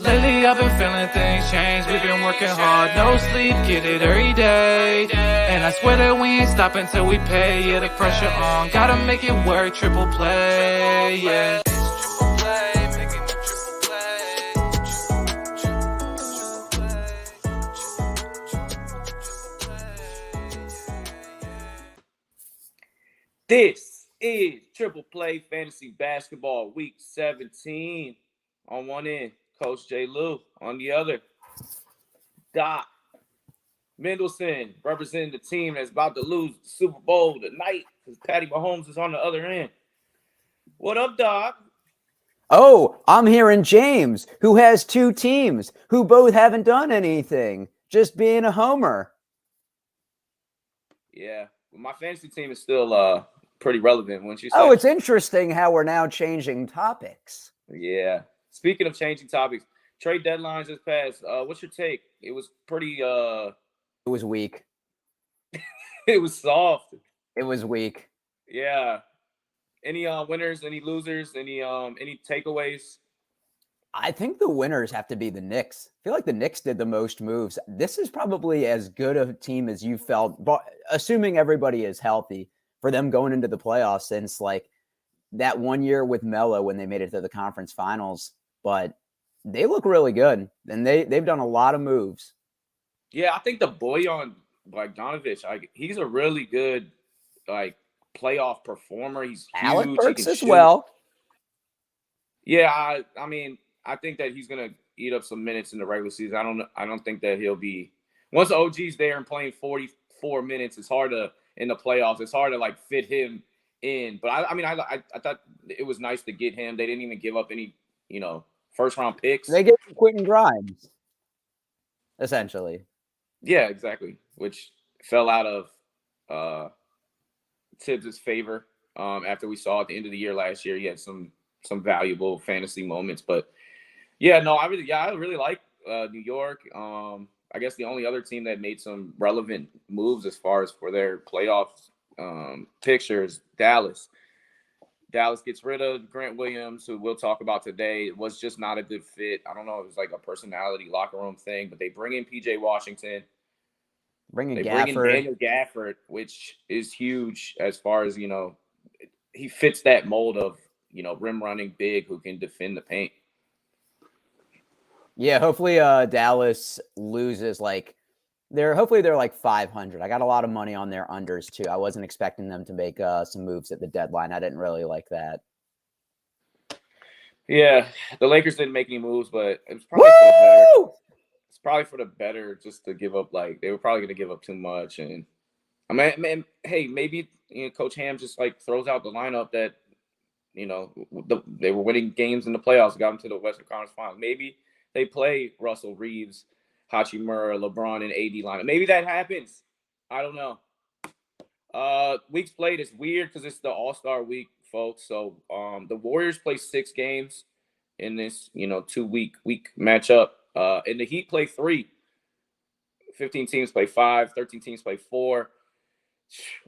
Lately I've been feeling things change. We've been working hard, no sleep, get it every day. And I swear that we ain't stopping till we pay. Yeah, the pressure on, gotta make it work. Triple play, yeah. This is Triple Play Fantasy Basketball Week 17. On one end, Coach J. Lou. On the other, Doc Mendelson, representing the team that's about to lose the Super Bowl tonight because Patty Mahomes is on the other end. What up, Doc? Oh, I'm hearing James, who has two teams, who both haven't done anything, just being a homer. Yeah, well, my fantasy team is still pretty relevant, wouldn't you say? Oh, it's interesting how we're now changing topics. Yeah. Speaking of changing topics, trade deadlines just passed. What's your take? It was pretty It was weak. it was soft. It was weak. Yeah. Any winners, any losers, any takeaways? I think the winners have to be the Knicks. I feel like the Knicks did the most moves. This is probably as good a team as you felt, but assuming everybody is healthy, for them going into the playoffs since like that 1 year with Melo when they made it to the conference finals. But they look really good, and they've done a lot of moves. Yeah, I think the Bojan Bogdanovic, he's a really good playoff performer. He's huge. Alec Burks as shoot. Well. Yeah, I mean, I think that he's gonna eat up some minutes in the regular season. I don't think that he'll be once OG's there and playing 44 minutes. It's hard to in the playoffs. It's hard to fit him in. But I thought it was nice to get him. They didn't even give up any first round picks. They get Quentin Grimes, essentially. Yeah, exactly. Which fell out of Tibbs' favor after we saw at the end of the year last year. He had some valuable fantasy moments, but yeah, no, I really like New York. I guess the only other team that made some relevant moves as far as for their playoff picture is Dallas. Dallas gets rid of Grant Williams, who we'll talk about today. It was just not a good fit. I don't know if it was like a personality locker room thing, but they bring in PJ Washington. Bring in Daniel Gafford, which is huge as far as, he fits that mold of, rim running big who can defend the paint. Yeah, hopefully Dallas loses hopefully they're like 500. I got a lot of money on their unders too. I wasn't expecting them to make some moves at the deadline. I didn't really like that. Yeah, the Lakers didn't make any moves, but it was probably for the better. It's probably for the better just to give up. They were probably going to give up too much. And I mean, hey, maybe Coach Ham just throws out the lineup that they were winning games in the playoffs, got them to the Western Conference Finals. Maybe they play Russell, Reeves, Hachimura, LeBron, and AD lineup. Maybe that happens. I don't know. Weeks played is weird because it's the All-Star week, folks. So the Warriors play 6 games in this 2-week matchup. And the Heat play 3. 15 teams play 5. 13 teams play 4.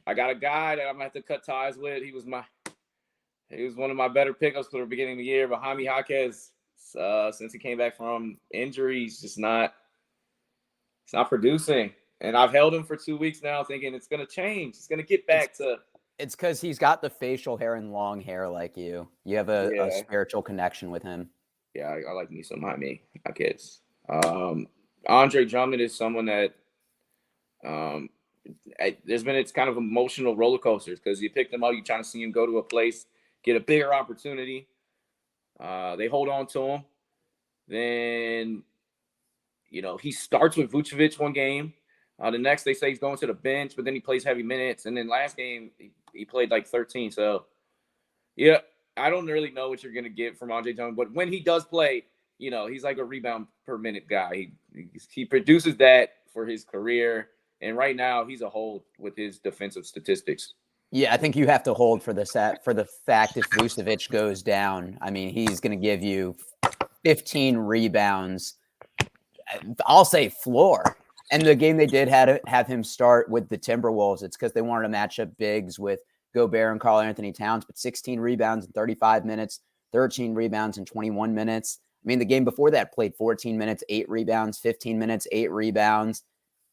I got a guy that I'm gonna have to cut ties with. He was one of my better pickups for the beginning of the year. But Jaime Jaquez, since he came back from injury, he's just not producing. And I've held him for 2 weeks now, thinking it's gonna change. It's gonna get back to. It's because he's got the facial hair and long hair like you. You have a spiritual connection with him. Yeah, I like me some Jaime Jaquez. Andre Drummond is someone that it's kind of emotional roller coasters because you pick them up, you're trying to see him go to a place, get a bigger opportunity. They hold on to him. Then, he starts with Vucevic one game. The next, they say he's going to the bench, but then he plays heavy minutes. And then last game, he played 13. So, yeah, I don't really know what you're going to get from Andre Drummond. But when he does play, he's like a rebound per minute guy. He produces that for his career. And right now, he's a hold with his defensive statistics. Yeah, I think you have to hold for the fact if Vucevic goes down, I mean, he's going to give you 15 rebounds. I'll say floor. And the game they did have him start with the Timberwolves, it's because they wanted to match up bigs with Gobert and Karl Anthony Towns, but 16 rebounds in 35 minutes, 13 rebounds in 21 minutes. I mean, the game before that played 14 minutes, 8 rebounds, 15 minutes, 8 rebounds,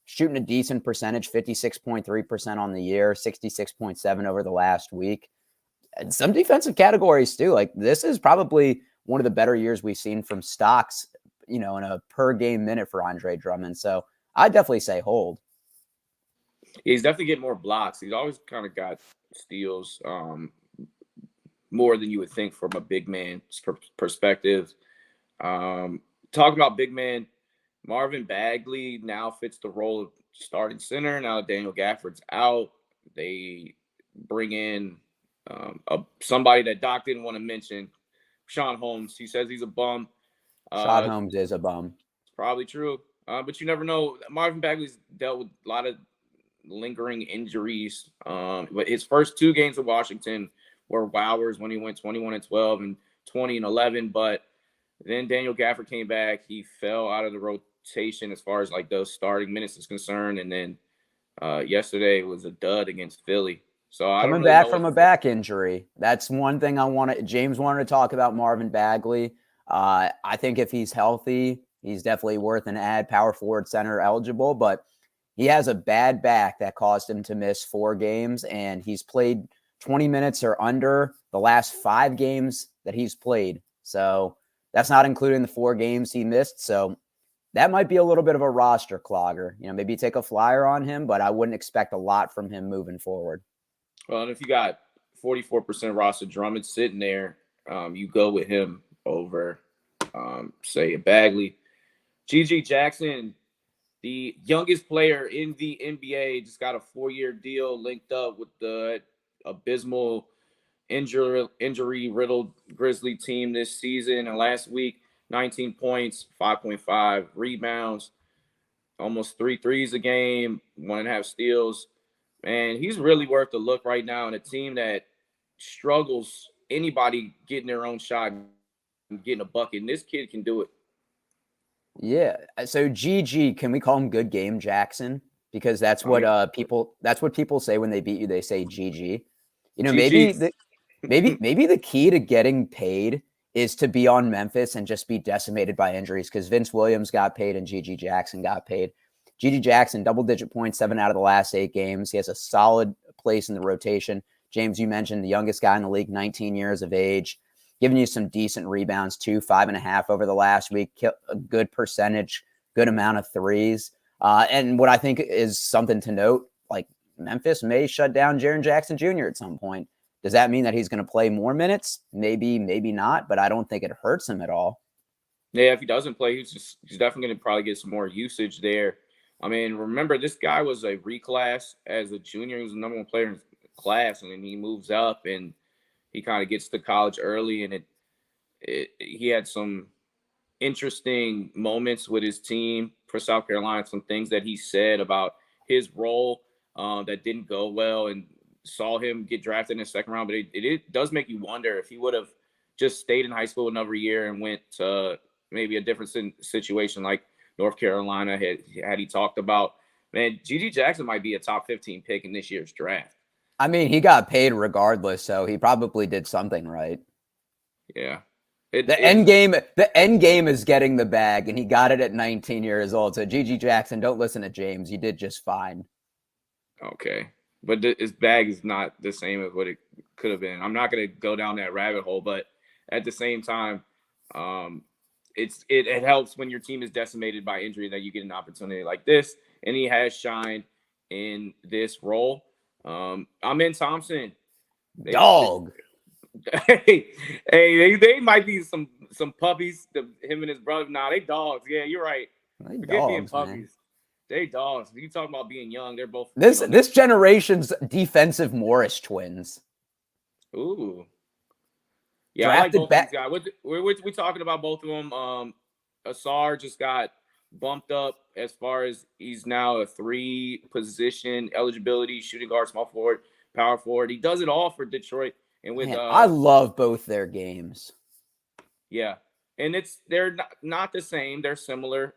shooting a decent percentage, 56.3% on the year, 66.7 over the last week. And some defensive categories too. Like, this is probably one of the better years we've seen from stocks, in a per game minute for Andre Drummond. So I'd definitely say hold. He's definitely getting more blocks. He's always kind of got steals, more than you would think from a big man's perspective. Talking about big man, Marvin Bagley now fits the role of starting center. Now Daniel Gafford's out. They bring in somebody that Doc didn't want to mention, Sean Holmes. He says he's a bum. Sean Holmes is a bum. It's probably true. But you never know. Marvin Bagley's dealt with a lot of lingering injuries. But his first 2 games with Washington were wowers when he went 21-12 and 20-11. But then Daniel Gafford came back. He fell out of the rotation as far as like those starting minutes is concerned. And then yesterday was a dud against Philly. So I coming don't really back know from a back injury. That's one thing James wanted to talk about Marvin Bagley. I think if he's healthy, he's definitely worth an add, power forward, center eligible, but he has a bad back that caused him to miss 4 games, and he's played 20 minutes or under the last 5 games that he's played. So that's not including the 4 games he missed. So that might be a little bit of a roster clogger. Maybe take a flyer on him, but I wouldn't expect a lot from him moving forward. Well, and if you got 44% roster Drummond sitting there, you go with him over, say, a Bagley. GG Jackson, the youngest player in the NBA, just got a 4-year deal linked up with the abysmal injury-riddled Grizzly team this season. And last week, 19 points, 5.5 rebounds, almost 3 threes a game, 1.5 steals. Man, he's really worth a look right now in a team that struggles anybody getting their own shot and getting a bucket. And this kid can do it. Yeah. So GG, can we call him good game Jackson? Because that's what people say when they beat you. They say GG. Maybe the key to getting paid is to be on Memphis and just be decimated by injuries, because Vince Williams got paid and GG Jackson got paid. GG Jackson, double-digit points, 7 out of the last 8 games. He has a solid place in the rotation. James, you mentioned the youngest guy in the league, 19 years of age, giving you some decent rebounds too, 5.5 over the last week, a good percentage, good amount of threes. And what I think is something to note, like Memphis may shut down Jaren Jackson Jr. at some point. Does that mean that he's going to play more minutes? Maybe, maybe not, but I don't think it hurts him at all. Yeah, if he doesn't play, he's definitely going to probably get some more usage there. I mean, remember, this guy was a reclass as a junior. He was the number 1 player in his class, and then he moves up, and he kind of gets to college early, and he had some interesting moments with his team for South Carolina, some things that he said about his role that didn't go well, and saw him get drafted in the 2nd round. But it does make you wonder if he would have just stayed in high school another year and went to maybe a different situation like North Carolina had he talked about. Man, GG Jackson might be a top 15 pick in this year's draft. I mean, he got paid regardless, so he probably did something right. Yeah. The end game is getting the bag, and he got it at 19 years old. So GG Jackson, don't listen to James. You did just fine. Okay. But his bag is not the same as what it could have been. I'm not going to go down that rabbit hole, but at the same time, it helps when your team is decimated by injury that you get an opportunity like this, and he has shined in this role. I'm in Thompson. Dog. They might be some puppies. Him and his brother. Nah, they dogs. Yeah, you're right. They Forget dogs, being puppies. man. They dogs. You talking about being young? They're both this generation's defensive Morris twins. Ooh. Yeah, Drafted I like both these guys. We're talking about both of them. Ausar just got bumped up as far as he's now a 3-position eligibility, shooting guard, small forward, power forward. He does it all for Detroit. And with I love both their games. Yeah, and they're not the same. They're similar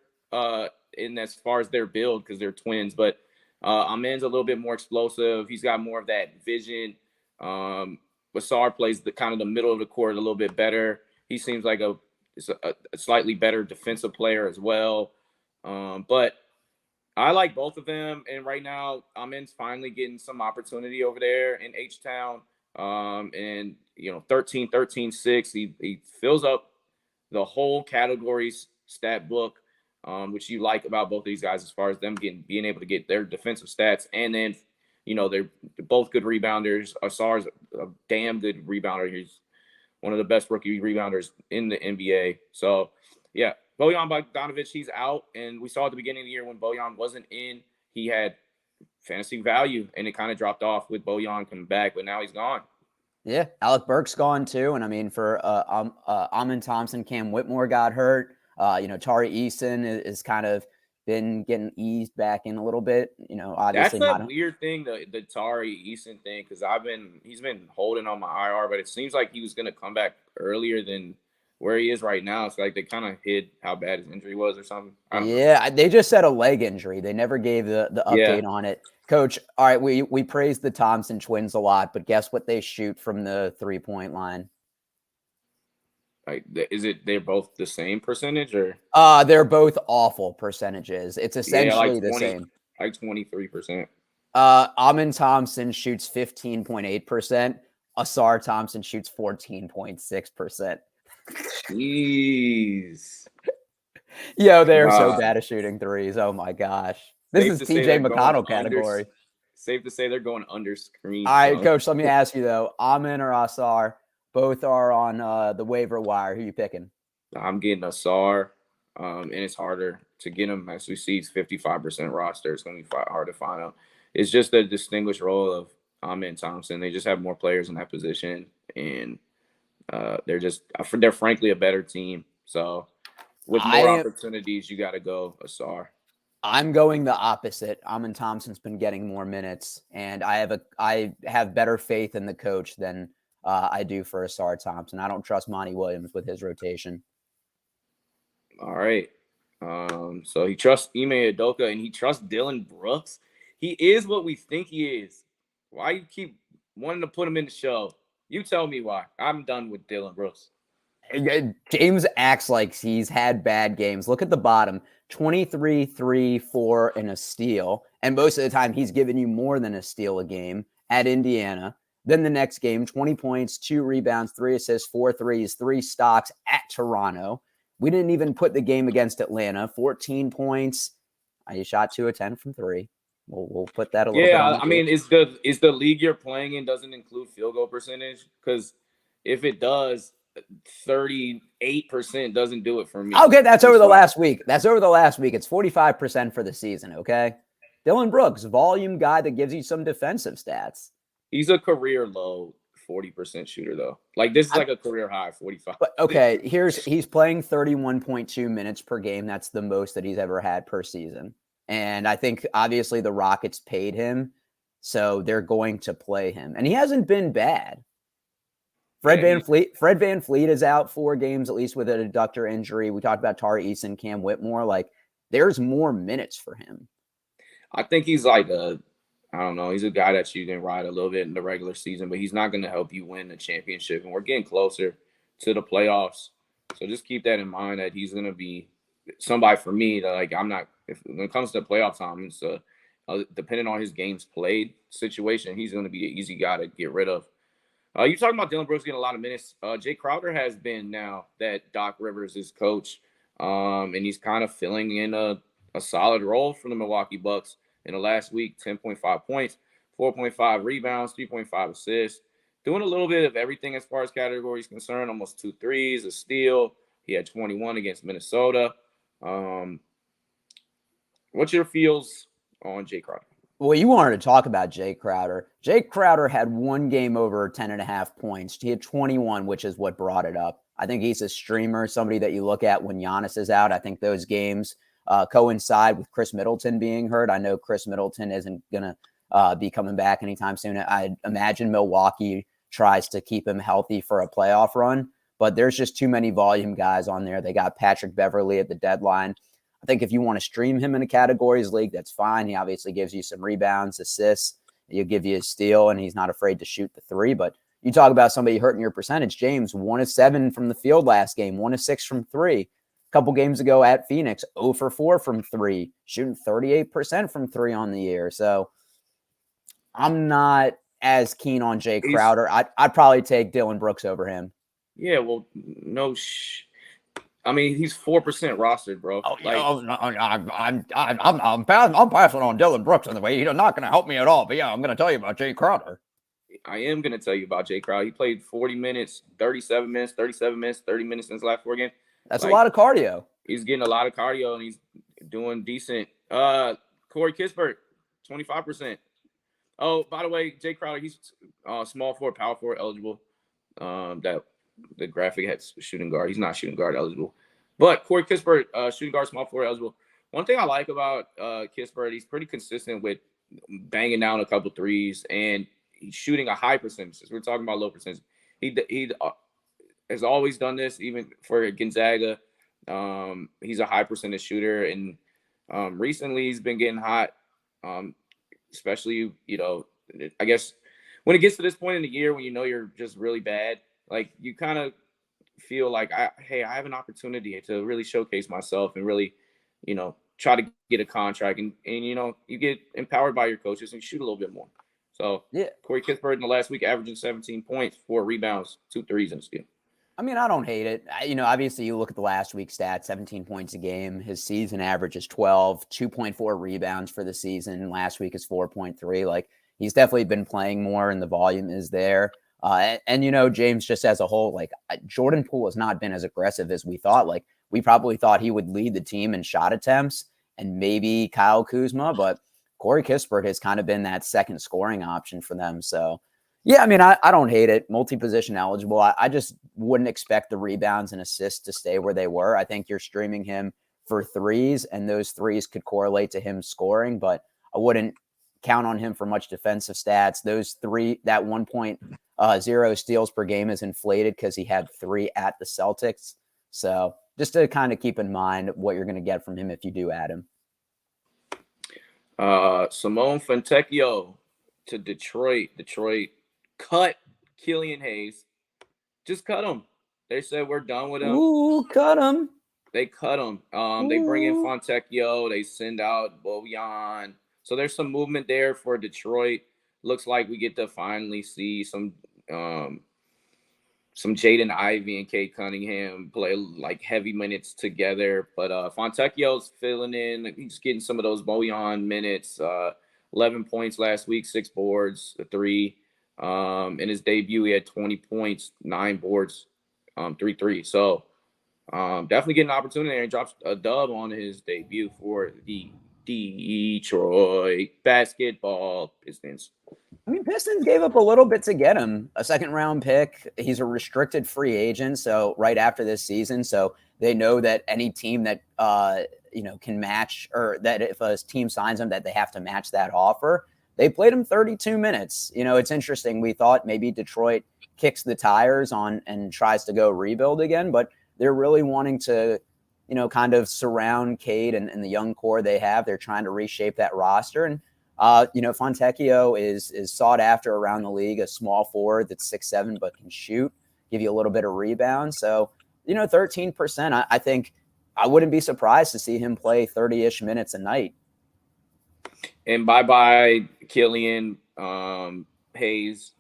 in as far as their build because they're twins. But Amen's a little bit more explosive. He's got more of that vision. Ausar plays the kind of the middle of the court a little bit better. He seems like a is a slightly better defensive player as well. But I like both of them. And right now, Amen's finally getting some opportunity over there in H-Town. And, 13-13-6. He fills up the whole categories stat book, which you like about both of these guys as far as them being able to get their defensive stats. And then, they're both good rebounders. Ausar's a damn good rebounder. He's one of the best rookie rebounders in the NBA. So, yeah, Bojan Bogdanovic, he's out. And we saw at the beginning of the year when Bojan wasn't in, he had fantasy value, and it kind of dropped off with Bojan coming back, but now he's gone. Yeah, Alec Burks gone too. And I mean, for Amen Thompson, Cam Whitmore got hurt. Tari Eason is kind of been getting eased back in a little bit. Obviously that's a weird thing, the Tari Eason thing, because he's been holding on my IR, but it seems like he was going to come back earlier than where he is right now. It's like they kind of hid how bad his injury was or something. Yeah, they just said a leg injury. They never gave the update on it. Coach, all right, we praise the Thompson twins a lot, but guess what they shoot from the 3-point line? Like, they're both the same percentage, or? They're both awful percentages. It's essentially the same. Like 23%. Amen Thompson shoots 15.8%. Ausar Thompson shoots 14.6%. Jeez. Yo, they're so bad at shooting threes. Oh my gosh. This is TJ McConnell category. Safe to say they're going under screen. All right, Coach, let me ask you though. Amen or Ausar, both are on the waiver wire. Who you picking? I'm getting Ausar, and it's harder to get him. As we see, he's 55% roster. It's going to be hard to find out. It's just the distinguished role of Amen Thompson. They just have more players in that position, and they're frankly a better team. So with more opportunities, you got to go Ausar. I'm going the opposite. Amen Thompson's been getting more minutes, and I have better faith in the coach than I do for Ausar Thompson. I don't trust Monty Williams with his rotation. All right. So he trusts Ime Udoka, and he trusts Dillon Brooks. He is what we think he is. Why you keep wanting to put him in the show? You tell me why. I'm done with Dillon Brooks. James acts like he's had bad games. Look at the bottom. 23, 3, 4, and a steal. And most of the time, he's given you more than a steal a game at Indiana. Then the next game, 20 points, 2 rebounds, 3 assists, 4 threes, 3 stocks at Toronto. We didn't even put the game against Atlanta. 14 points. I shot 2 of 10 from 3. We'll put that a little bit. Yeah, I mean, is the league you're playing in doesn't include field goal percentage? Because if it does, 38% doesn't do it for me. Okay, that's over the last week. It's 45% for the season, okay? Dillon Brooks, volume guy that gives you some defensive stats. He's a career low 40% shooter, though. Like, this is like a career high, 45. But okay, he's playing 31.2 minutes per game. That's the most that he's ever had per season. And I think, obviously, the Rockets paid him, so they're going to play him. And he hasn't been bad. Fred VanVleet is out 4 games, at least with an adductor injury. We talked about Tari Eason, Cam Whitmore. Like, there's more minutes for him. I think he's like I don't know. He's a guy that you can ride a little bit in the regular season, but he's not going to help you win the championship. And we're getting closer to the playoffs. So just keep that in mind, that he's going to be somebody for me that, like, when it comes to playoff time, it's depending on his games played situation, he's going to be an easy guy to get rid of. You're talking about Dillon Brooks getting a lot of minutes. Jae Crowder has been, now that Doc Rivers is coach, and he's kind of filling in a solid role for the Milwaukee Bucks. In the last week, 10.5 points, 4.5 rebounds, 3.5 assists, doing a little bit of everything as far as categories concerned. Almost 2 threes, a steal. He had 21 against Minnesota. What's your feels on Jae Crowder? Well, you wanted to talk about Jae Crowder. Jae Crowder had 1 game over 10.5 points. He had 21, which is what brought it up. I think he's a streamer, somebody that you look at when Giannis is out. I think those games coincide with Chris Middleton being hurt. I know Chris Middleton isn't going to be coming back anytime soon. I imagine Milwaukee tries to keep him healthy for a playoff run, but there's just too many volume guys on there. They got Patrick Beverley at the deadline. I think if you want to stream him in a categories league, that's fine. He obviously gives you some rebounds, assists. He'll give you a steal, and he's not afraid to shoot the 3. But, you talk about somebody hurting your percentage. James, 1 of 7 from the field last game, 1 of 6 from 3. A couple games ago at Phoenix, 0 for 4 from 3, shooting 38% from 3 on the year. So I'm not as keen on Jae Crowder. I'd probably take Dillon Brooks over him. Yeah, well, I mean, he's 4% rostered, bro. Oh, like, I'm passing on Dillon Brooks in the way. He's not going to help me at all. But yeah, I'm going to tell you about Jae Crowder. I am going to tell you about Jae Crowder. He played 40 minutes, 37 minutes, 37 minutes, 30 minutes in his last 4 games. That's a lot of cardio. He's getting a lot of cardio, and he's doing decent. Corey Kispert, 25%. Oh, by the way, Jae Crowder, he's small forward, power forward eligible. That the graphic had shooting guard. He's not shooting guard eligible. But Corey Kispert, shooting guard, small forward eligible. One thing I like about Kispert, he's pretty consistent with banging down a couple threes, and he's shooting a high percentage. We're talking about low percentage. He has always done this, even for Gonzaga. He's a high percentage shooter, and recently he's been getting hot. Especially, I guess when it gets to this point in the year when you're just really bad, like you kind of feel like, I have an opportunity to really showcase myself and really, try to get a contract, and you get empowered by your coaches and shoot a little bit more. So yeah, Corey Kispert in the last week averaging 17 points, 4 rebounds, 2 threes in the steal. I mean, I don't hate it. Obviously you look at the last week's stats, 17 points a game. His season average is 12, 2.4 rebounds for the season. Last week is 4.3. Like, he's definitely been playing more and the volume is there. And James, just as a whole, like, Jordan Poole has not been as aggressive as we thought. Like, we probably thought he would lead the team in shot attempts and maybe Kyle Kuzma, but Corey Kispert has kind of been that second scoring option for them. So, yeah, I mean, I don't hate it. Multi-position eligible. I just wouldn't expect the rebounds and assists to stay where they were. I think you're streaming him for threes, and those threes could correlate to him scoring, but I wouldn't count on him for much defensive stats. That 1.0 steals per game is inflated because he had 3 at the Celtics. So just to kind of keep in mind what you're going to get from him if you do add him. Simone Fontecchio to Detroit. Detroit cut Killian Hayes. Just cut him. They said we're done with him. Ooh, cut him. They cut him. They bring in Fontecchio. They send out Bojan. So there's some movement there for Detroit. Looks like we get to finally see some Jaden Ivey and Cade Cunningham play like heavy minutes together. But Fontecchio's filling in. He's getting some of those Bojan minutes. 11 points last week, 6 boards, a 3. In his debut, he had 20 points, 9 boards, 3 threes. So definitely getting an opportunity there, and drops a dub on his debut for the Detroit basketball Pistons. I mean, Pistons gave up a little bit to get him, a second-round pick. He's a restricted free agent, so right after this season. So they know that any team that can match, or that if a team signs him, that they have to match that offer. They played him 32 minutes. It's interesting. We thought maybe Detroit kicks the tires on and tries to go rebuild again, but they're really wanting to, kind of surround Cade and the young core they have. They're trying to reshape that roster. And, Fontecchio is sought after around the league, a small forward that's 6'7", but can shoot, give you a little bit of rebound. So, 13%, I think I wouldn't be surprised to see him play 30-ish minutes a night. And bye-bye Killian Hayes.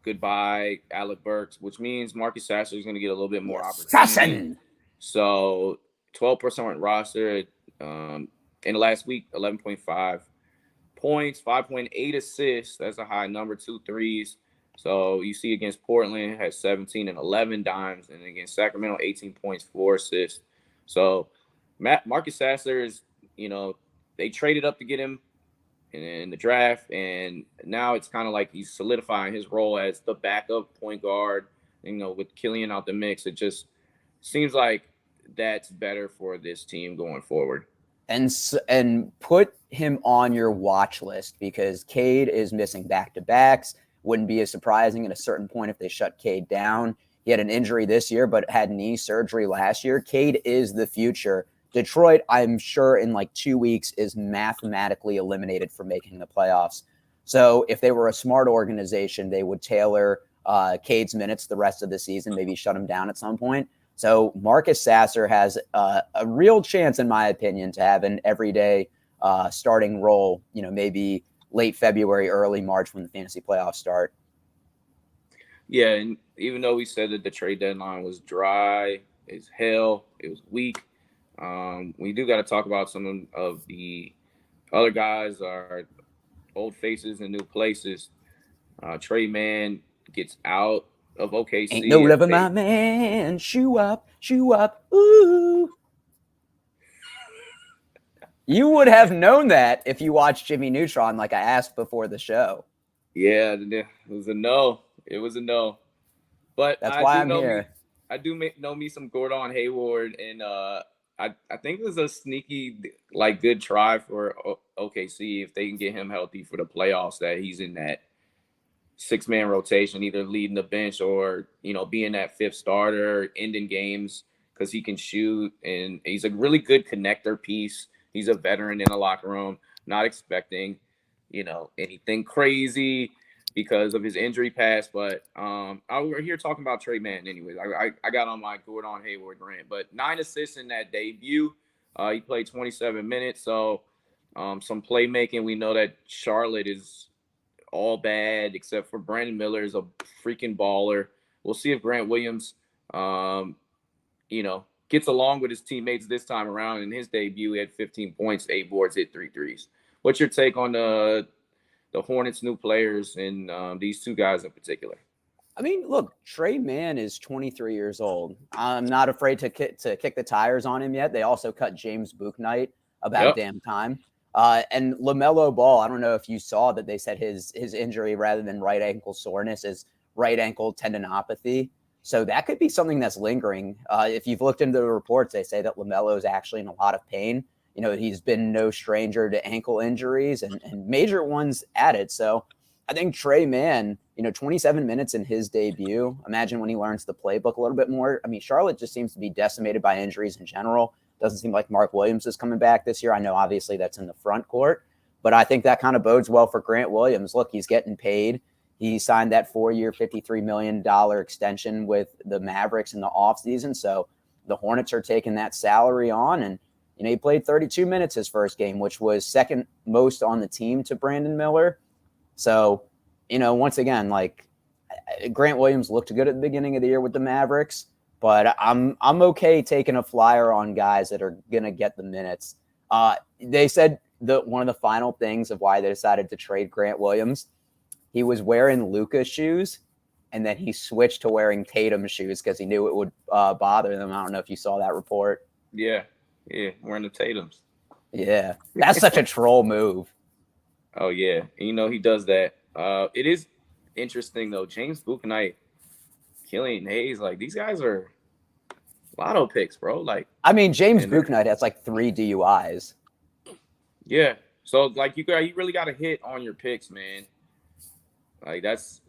Goodbye Alec Burks, which means Marcus Sasser is going to get a little bit more opportunity. Sasser. So 12% roster. In the last week, 11.5 points, 5.8 assists. That's a high number, 2 threes. So you see against Portland, had 17 and 11 dimes. And against Sacramento, 18 points, 4 assists. So Marcus Sasser is, they traded up to get him in the draft, and now it's kind of like he's solidifying his role as the backup point guard. With Killian out the mix, it just seems like that's better for this team going forward. And put him on your watch list, because Cade is missing back-to-backs. Wouldn't be as surprising at a certain point if they shut Cade down. He had an injury this year, but had knee surgery last year. Cade is the future. Detroit, I'm sure in like 2 weeks, is mathematically eliminated from making the playoffs. So if they were a smart organization, they would tailor Cade's minutes the rest of the season, maybe shut him down at some point. So Marcus Sasser has a real chance, in my opinion, to have an everyday starting role, maybe late February, early March when the fantasy playoffs start. Yeah, and even though we said that the trade deadline was dry as hell, it was weak. We do got to talk about some of the other guys, our old faces and new places. Trey Mann gets out of OKC. Ain't no loving my man. Shoe up, ooh. You would have known that if you watched Jimmy Neutron, like I asked before the show. Yeah, it was a no. It was a no. But that's why I'm here. I do know me some Gordon Hayward, and I think it was a sneaky, good try for OKC if they can get him healthy for the playoffs, that he's in that 6-man rotation, either leading the bench or, being that fifth starter, ending games, because he can shoot, and he's a really good connector piece. He's a veteran in the locker room, not expecting, anything crazy because of his injury past. But we're here talking about Trey Mann anyways. I got on my Gordon Hayward rant, but 9 assists in that debut. He played 27 minutes, so some playmaking. We know that Charlotte is all bad except for Brandon Miller is a freaking baller. We'll see if Grant Williams, gets along with his teammates this time around. In his debut, he had 15 points, 8 boards, hit 3 threes. What's your take on the Hornets' new players and these two guys in particular? I mean, look, Trey Mann is 23 years old. I'm not afraid to kick the tires on him yet. They also cut James Bouknight about damn time. And LaMelo Ball, I don't know if you saw that they said his injury, rather than right ankle soreness, is right ankle tendinopathy. So that could be something that's lingering. If you've looked into the reports, they say that LaMelo is actually in a lot of pain. He's been no stranger to ankle injuries and major ones added. So I think Trey Mann, 27 minutes in his debut. Imagine when he learns the playbook a little bit more. I mean, Charlotte just seems to be decimated by injuries in general. Doesn't seem like Mark Williams is coming back this year. I know obviously that's in the front court, but I think that kind of bodes well for Grant Williams. Look, he's getting paid. He signed that 4-year, $53 million extension with the Mavericks in the offseason. So the Hornets are taking that salary on, and he played 32 minutes his first game, which was second most on the team to Brandon Miller. So, once again, Grant Williams looked good at the beginning of the year with the Mavericks, but I'm okay taking a flyer on guys that are going to get the minutes. They said that one of the final things of why they decided to trade Grant Williams, he was wearing Luka's shoes, and then he switched to wearing Tatum's shoes because he knew it would bother them. I don't know if you saw that report. Yeah, wearing the Tatums. Yeah, that's such a troll move. Oh, yeah. He does that. It is interesting, though. James Bouknight, Killian Hayes, these guys are lotto picks, bro. James Bouknight has 3 DUIs. Yeah. So, you really got to hit on your picks, man. That's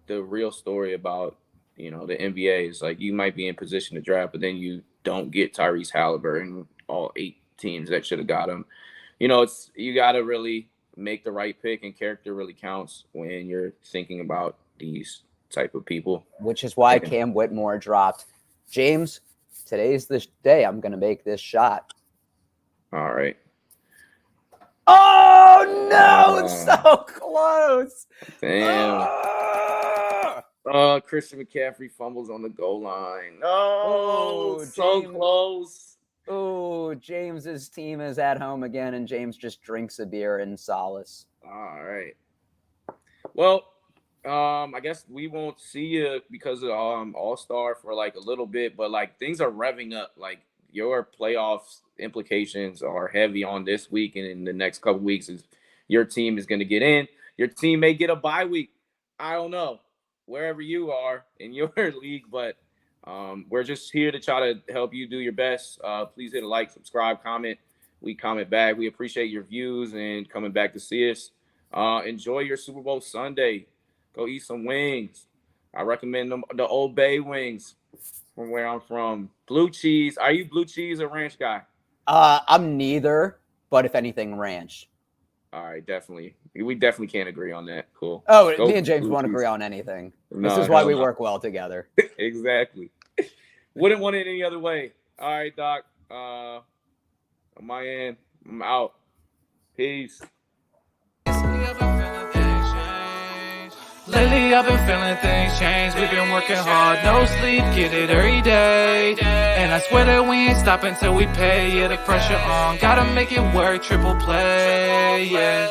the real story about, the NBA. Is you might be in position to draft, but then you don't get Tyrese Halliburton, all 8 teams that should have got him. It's you got to really make the right pick, and character really counts when you're thinking about these type of people. Which is why Cam Whitmore dropped. James, today's the day I'm going to make this shot. All right. Oh, no, it's so close. Damn. Christian McCaffrey fumbles on the goal line. Oh, so close. Oh, James's team is at home again, and James just drinks a beer in solace. All right. Well, I guess we won't see you because of All-Star for a little bit, but things are revving up. Your playoffs implications are heavy on this week, and in the next couple weeks, your team is going to get in. Your team may get a bye week. I don't know wherever you are in your league, but we're just here to try to help you do your best. Please hit a like, subscribe, comment. We comment back. We appreciate your views and coming back to see us. Enjoy your Super Bowl Sunday. Go eat some wings. I recommend the Old Bay wings from where I'm from. Blue cheese. Are you blue cheese or ranch guy? I'm neither, but if anything, ranch. All right, definitely. We definitely can't agree on that. Cool. Oh, Go me and James won't Foodies. agree on anything. No, This is why hell we no. work well together. Exactly. Wouldn't want it any other way. All right, Doc. On my end, I'm out. Peace. Lately I've been feeling things change. We've been working hard, no sleep, get it every day. And I swear that we ain't stopping till we pay. Yeah, the pressure on, gotta make it work, triple play, yeah.